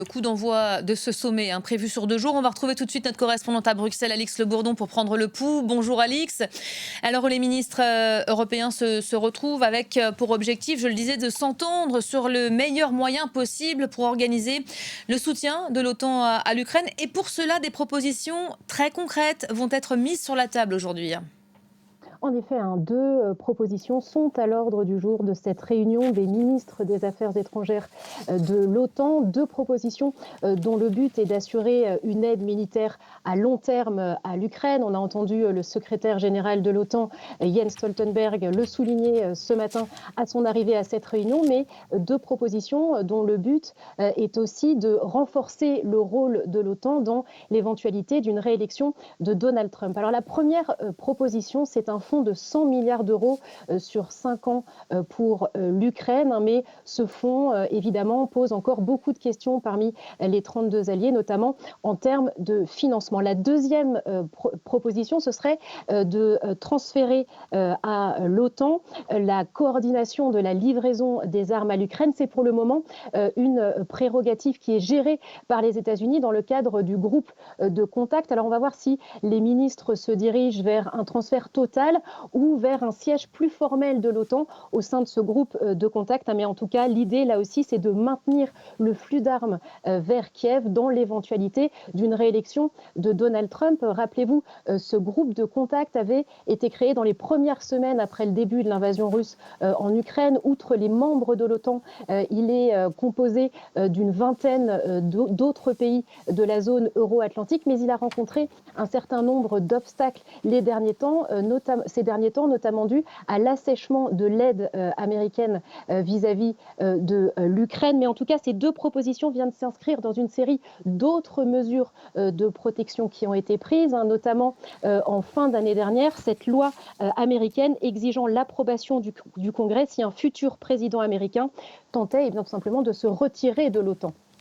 Le coup d'envoi de ce sommet prévu sur 2 jours. On va retrouver tout de suite notre correspondante à Bruxelles, Alix Le Bourdon, pour prendre le pouls. Bonjour Alix. Alors les ministres européens se retrouvent avec pour objectif, je le disais, de s'entendre sur le meilleur moyen possible pour organiser le soutien de l'OTAN à l'Ukraine. Et pour cela, des propositions très concrètes vont être mises sur la table aujourd'hui. En effet, deux propositions sont à l'ordre du jour de cette réunion des ministres des Affaires étrangères de l'OTAN. Deux propositions dont le but est d'assurer une aide militaire à long terme à l'Ukraine. On a entendu le secrétaire général de l'OTAN, Jens Stoltenberg, le souligner ce matin à son arrivée à cette réunion, mais deux propositions dont le but est aussi de renforcer le rôle de l'OTAN dans l'éventualité d'une réélection de Donald Trump. Alors la première proposition, c'est un fonds de 100 milliards d'euros sur 5 ans pour l'Ukraine, mais ce fonds, évidemment, pose encore beaucoup de questions parmi les 32 alliés, notamment en termes de financement. La deuxième proposition, ce serait de transférer à l'OTAN la coordination de la livraison des armes à l'Ukraine. C'est pour le moment une prérogative qui est gérée par les États-Unis dans le cadre du groupe de contact. Alors on va voir si les ministres se dirigent vers un transfert total ou vers un siège plus formel de l'OTAN au sein de ce groupe de contact. Mais en tout cas, l'idée là aussi, c'est de maintenir le flux d'armes vers Kiev dans l'éventualité d'une réélection de Donald Trump. Rappelez-vous, ce groupe de contact avait été créé dans les premières semaines après le début de l'invasion russe en Ukraine. Outre les membres de l'OTAN, il est composé d'une vingtaine d'autres pays de la zone euro-atlantique, mais il a rencontré un certain nombre d'obstacles ces derniers temps, notamment dû à l'assèchement de l'aide américaine vis-à-vis de l'Ukraine. Mais en tout cas, ces deux propositions viennent s'inscrire dans une série d'autres mesures de protection qui ont été prises, notamment en fin d'année dernière, cette loi américaine exigeant l'approbation du Congrès si un futur président américain tentait tout simplement de se retirer de l'OTAN.